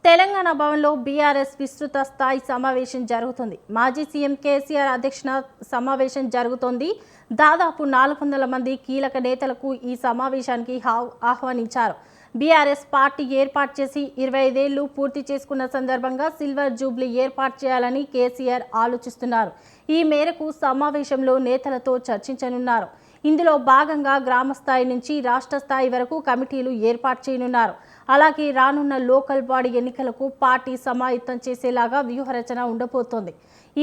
తెలంగాణ భవన్లో బీఆర్ఎస్ విస్తృత స్థాయి సమావేశం జరుగుతుంది. మాజీ సీఎం కేసీఆర్ అధ్యక్షన సమావేశం జరుగుతోంది. దాదాపు 400 మంది కీలక నేతలకు ఈ సమావేశానికి ఆహ్వానించారు. బీఆర్ఎస్ పార్టీ ఏర్పాటు చేసి 25 ఏళ్లు పూర్తి చేసుకున్న సందర్భంగా సిల్వర్ జూబ్లీ ఏర్పాటు చేయాలని కేసీఆర్ ఆలోచిస్తున్నారు. ఈ మేరకు సమావేశంలో నేతలతో చర్చించనున్నారు. ఇందులో భాగంగా గ్రామ స్థాయి నుంచి రాష్ట్ర స్థాయి వరకు కమిటీలు ఏర్పాటు చేయనున్నారు. అలాగే రానున్న లోకల్ బాడీ ఎన్నికలకు పార్టీ సమాయత్తం చేసేలాగా వ్యూహరచన ఉండబోతోంది.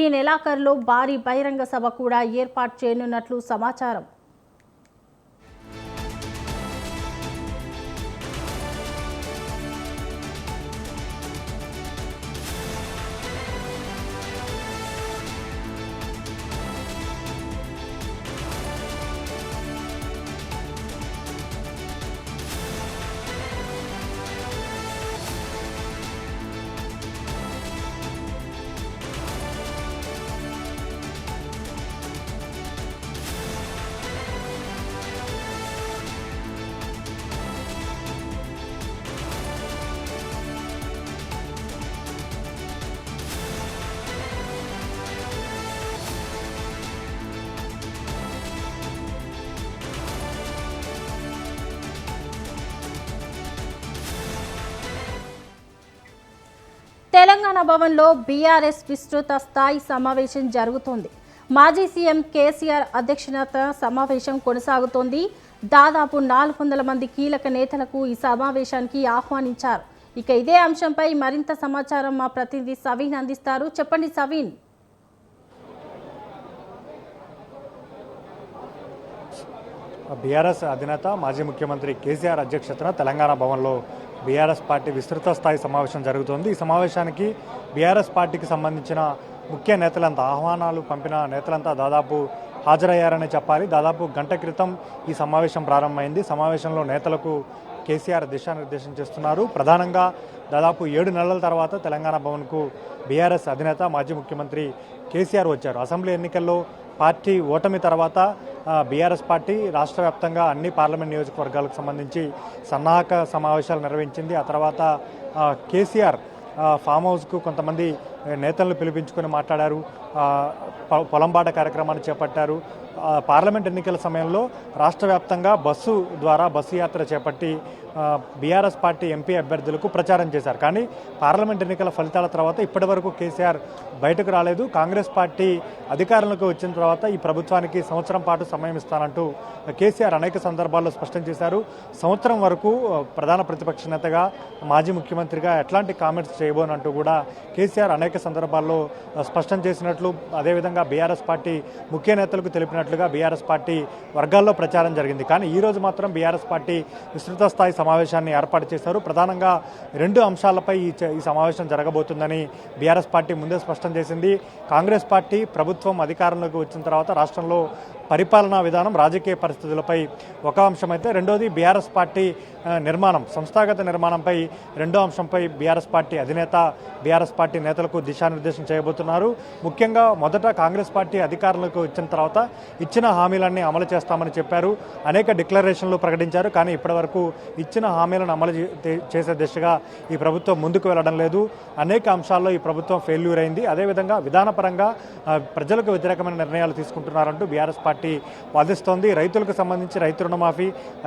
ఈ నెలాఖరులో భారీ బహిరంగ సభ కూడా ఏర్పాటు చేయనున్నట్లు సమాచారం. తెలంగాణ భవన్లో బీఆర్ఎస్ విస్తృత స్థాయి సమావేశం జరుగుతోంది. మాజీ సీఎం కేసీఆర్ అధ్యక్షత సమావేశం కొనసాగుతోంది. దాదాపు 400 మంది కీలక నేతలకు ఈ సమావేశానికి ఆహ్వానించారు. ఇక ఇదే అంశంపై మరింత సమాచారం మా ప్రతినిధి సవీన్ అందిస్తారు. చెప్పండి సవీన్. బీఆర్ఎస్ అధినేత మాజీ ముఖ్యమంత్రి కేసీఆర్ అధ్యక్షతన తెలంగాణ భవన్లో బీఆర్ఎస్ పార్టీ విస్తృత స్థాయి సమావేశం జరుగుతోంది. ఈ సమావేశానికి బీఆర్ఎస్ పార్టీకి సంబంధించిన ముఖ్య నేతలంతా, ఆహ్వానాలు పంపిన నేతలంతా దాదాపు హాజరయ్యారని చెప్పాలి. దాదాపు గంట క్రితం ఈ సమావేశం ప్రారంభమైంది. సమావేశంలో నేతలకు కేసీఆర్ దిశానిర్దేశం చేస్తున్నారు. ప్రధానంగా దాదాపు 7 నెలల తర్వాత తెలంగాణ భవన్కు బీఆర్ఎస్ అధినేత మాజీ ముఖ్యమంత్రి కేసీఆర్ వచ్చారు. అసెంబ్లీ ఎన్నికల్లో పార్టీ ఓటమి తర్వాత బీఆర్ఎస్ పార్టీ రాష్ట్ర వ్యాప్తంగా అన్ని పార్లమెంట్ నియోజకవర్గాలకు సంబంధించి సన్నాహక సమావేశాలు నిర్వహించింది. ఆ తర్వాత కేసీఆర్ ఫామ్ హౌస్కు కొంతమంది నేతలను పిలిపించుకొని మాట్లాడారు. పొలంబాట కార్యక్రమాన్ని చేపట్టారు. పార్లమెంట్ ఎన్నికల సమయంలో రాష్ట్ర వ్యాప్తంగా బస్సు యాత్ర చేపట్టి బీఆర్ఎస్ పార్టీ ఎంపీ అభ్యర్థులకు ప్రచారం చేశారు. కానీ పార్లమెంట్ ఎన్నికల ఫలితాల తర్వాత ఇప్పటి వరకు కేసీఆర్ బయటకు రాలేదు. కాంగ్రెస్ పార్టీ అధికారంలోకి వచ్చిన తర్వాత ఈ ప్రభుత్వానికి సంవత్సరం పాటు సమయం ఇస్తానంటూ కేసీఆర్ అనేక సందర్భాల్లో స్పష్టం చేశారు. సంవత్సరం వరకు ప్రధాన ప్రతిపక్ష నేతగా, మాజీ ముఖ్యమంత్రిగా ఎట్లాంటి కామెంట్స్ చేయబోనంటూ కూడా కేసీఆర్ అనేక సందర్భాల్లో స్పష్టం చేసినట్లు, అదేవిధంగా బీఆర్ఎస్ పార్టీ ముఖ్య నేతలకు తెలిపినట్లుగా బీఆర్ఎస్ పార్టీ వర్గాల్లో ప్రచారం జరిగింది. కానీ ఈరోజు మాత్రం బీఆర్ఎస్ పార్టీ విస్తృత స్థాయి సమావేశాన్ని ఏర్పాటు చేశారు. ప్రధానంగా 2 అంశాలపై ఈ సమావేశం జరగబోతుందని బీఆర్ఎస్ పార్టీ ముందే స్పష్టం చేసింది. కాంగ్రెస్ పార్టీ ప్రభుత్వం అధికారంలోకి వచ్చిన తర్వాత రాష్ట్రంలో పరిపాలనా విధానం, రాజకీయ పరిస్థితులపై ఒక అంశమైతే, రెండోది బీఆర్ఎస్ పార్టీ నిర్మాణం, సంస్థాగత నిర్మాణంపై రెండో అంశంపై బీఆర్ఎస్ పార్టీ అధినేత బీఆర్ఎస్ పార్టీ నేతలకు దిశానిర్దేశం చేయబోతున్నారు. ముఖ్యంగా మొదట కాంగ్రెస్ పార్టీ అధికారంలోకి వచ్చిన తర్వాత ఇచ్చిన హామీలన్నీ అమలు చేస్తామని చెప్పారు. అనేక డిక్లరేషన్లు ప్రకటించారు. కానీ ఇప్పటివరకు ఇచ్చిన హామీలను అమలు చేసే దిశగా ఈ ప్రభుత్వం ముందుకు వెళ్లడం లేదు. అనేక అంశాల్లో ఈ ప్రభుత్వం ఫెయిల్యూర్ అయింది. అదేవిధంగా విధానపరంగా ప్రజలకు వ్యతిరేకమైన నిర్ణయాలు తీసుకుంటున్నారంటూ బీఆర్ఎస్ పార్టీ వాదిస్తోంది. రైతులకు సంబంధించి రైతు రుణమాఫీ,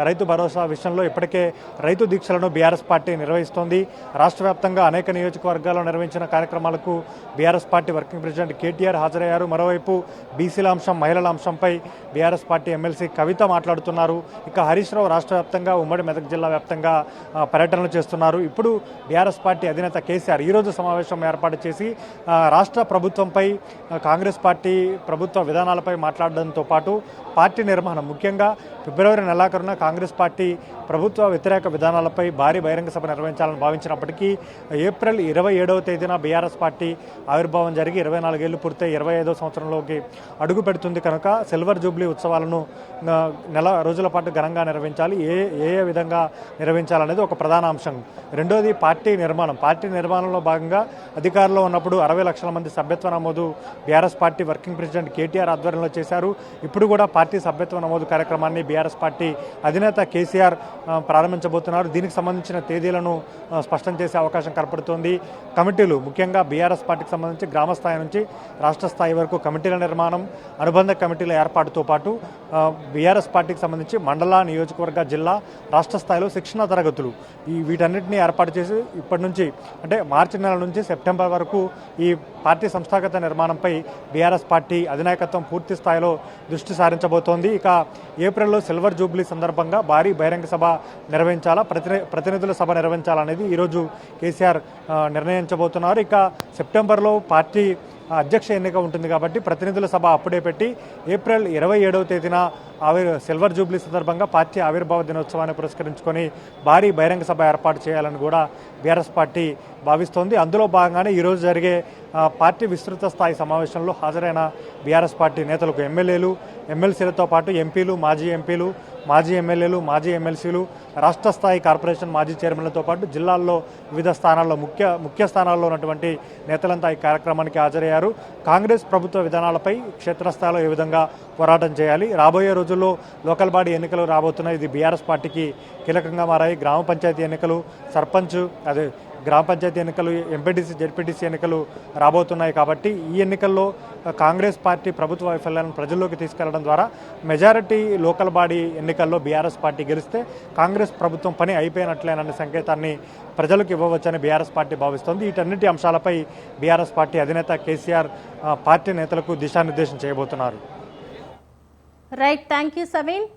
రైతు భరోసా విషయంలో ఇప్పటికే రైతు దీక్షలను బీఆర్ఎస్ పార్టీ నిర్వహిస్తోంది. రాష్ట్ర వ్యాప్తంగా అనేక నియోజకవర్గాల్లో నిర్వహించిన కార్యక్రమాలకు BRS party working president KTR హాజరయ్యారు. మరోవైపు బీసీల అంశం, మహిళల అంశంపై బీఆర్ఎస్ పార్టీ ఎమ్మెల్సీ కవిత మాట్లాడుతున్నారు. ఇక హరీష్ రావు రాష్ట్ర వ్యాప్తంగా, ఉమ్మడి మెదక్ జిల్లా వ్యాప్తంగా పర్యటనలు చేస్తున్నారు. ఇప్పుడు బీఆర్ఎస్ పార్టీ అధినేత కేసీఆర్ ఈరోజు సమావేశం ఏర్పాటు చేసి రాష్ట్ర ప్రభుత్వంపై, కాంగ్రెస్ పార్టీ ప్రభుత్వ విధానాలపై మాట్లాడడంతో పాటు పార్టీ నిర్మాణం, ముఖ్యంగా ఫిబ్రవరి నెలాఖరున కాంగ్రెస్ పార్టీ ప్రభుత్వ వ్యతిరేక విధానాలపై భారీ బహిరంగ సభ నిర్వహించాలని భావించినప్పటికీ ఏప్రిల్ 27వ తేదీన బీఆర్ఎస్ పార్టీ పార్టీ ఆవిర్భావం జరిగి 24 ఏళ్లు పూర్తయి 25వ సంవత్సరంలోకి అడుగు పెడుతుంది కనుక సిల్వర్ జూబ్లీ ఉత్సవాలను నెల రోజుల పాటు ఘనంగా నిర్వహించాలి. ఏ విధంగా నిర్వహించాలనేది ఒక ప్రధాన అంశం. రెండోది పార్టీ నిర్మాణంలో భాగంగా అధికారంలో ఉన్నప్పుడు 60 లక్షల మంది సభ్యత్వ నమోదు BRS party working president KTR ఆధ్వర్యంలో చేశారు. ఇప్పుడు కూడా పార్టీ సభ్యత్వ నమోదు కార్యక్రమాన్ని బీఆర్ఎస్ పార్టీ అధినేత కేసీఆర్ ప్రారంభించబోతున్నారు. దీనికి సంబంధించిన తేదీలను స్పష్టం చేసే అవకాశం కనపడుతోంది. కమిటీలు ముఖ్యంగా బీఆర్ఎస్ పార్టీకి సంబంధించి గ్రామ స్థాయి నుంచి రాష్ట్ర స్థాయి వరకు కమిటీల నిర్మాణం, అనుబంధ కమిటీల ఏర్పాటుతో పాటు బీఆర్ఎస్ పార్టీకి సంబంధించి మండల, నియోజకవర్గ, జిల్లా, రాష్ట్ర స్థాయిలో శిక్షణ తరగతులు వీటన్నిటిని ఏర్పాటు చేసి ఇప్పటి నుంచి అంటే మార్చి నెల నుంచి సెప్టెంబర్ వరకు ఈ పార్టీ సంస్థాగత నిర్మాణంపై బీఆర్ఎస్ పార్టీ అధినాయకత్వం పూర్తి స్థాయిలో దృష్టి సారించబోతోంది. ఇక ఏప్రిల్లో సిల్వర్ జూబ్లీ సందర్భంగా భారీ బహిరంగ సభ నిర్వహించాలా, ప్రతినిధుల సభ నిర్వహించాలనేది ఈరోజు కేసీఆర్ నిర్ణయించబోతున్నారు. ఇక సెప్టెంబర్లో పార్టీ అధ్యక్ష ఎన్నిక ఉంటుంది కాబట్టి ప్రతినిధుల సభ అప్పుడే పెట్టి ఏప్రిల్ 27వ తేదీన సిల్వర్ జూబ్లీ సందర్భంగా పార్టీ ఆవిర్భావ దినోత్సవాన్ని పురస్కరించుకొని భారీ బహిరంగ సభ ఏర్పాటు చేయాలని కూడా బీఆర్ఎస్ పార్టీ భావిస్తోంది. అందులో భాగంగానే ఈరోజు జరిగే పార్టీ విస్తృత స్థాయి సమావేశంలో హాజరైన బీఆర్ఎస్ పార్టీ నేతలకు ఎమ్మెల్యేలు, ఎమ్మెల్సీలతో పాటు ఎంపీలు, మాజీ ఎంపీలు, మాజీ ఎమ్మెల్యేలు, మాజీ ఎమ్మెల్సీలు, రాష్ట్ర స్థాయి కార్పొరేషన్ మాజీ చైర్మన్లతో పాటు జిల్లాల్లో వివిధ స్థానాల్లో ముఖ్య స్థానాల్లో ఉన్నటువంటి నేతలంతా ఈ కార్యక్రమానికి హాజరయ్యారు. కాంగ్రెస్ ప్రభుత్వ విధానాలపై క్షేత్రస్థాయిలో ఏ విధంగా పోరాటం చేయాలి, రాబోయే రోజుల్లో లోకల్ బాడీ ఎన్నికలు రాబోతున్నాయి. ఇది బీఆర్ఎస్ పార్టీకి కీలకంగా మారాయి. గ్రామ పంచాయతీ ఎన్నికలు, గ్రామ పంచాయతీ ఎన్నికలు, ఎంపీటీసీ, జెడ్పీటీసీ ఎన్నికలు రాబోతున్నాయి కాబట్టి ఈ ఎన్నికల్లో కాంగ్రెస్ పార్టీ ప్రభుత్వ వైఫల్యాలను ప్రజల్లోకి తీసుకెళ్లడం ద్వారా మెజారిటీ లోకల్ బాడీ ఎన్నికల్లో బీఆర్ఎస్ పార్టీ గెలిస్తే కాంగ్రెస్ ప్రభుత్వం పని అయిపోయినట్లేనన్న సంకేతాన్ని ప్రజలకు ఇవ్వవచ్చని బీఆర్ఎస్ పార్టీ భావిస్తోంది. వీటన్నిటి అంశాలపై బీఆర్ఎస్ పార్టీ అధినేత కేసీఆర్ పార్టీ నేతలకు దిశానిర్దేశం చేయబోతున్నారు. Right, thank you Saveen.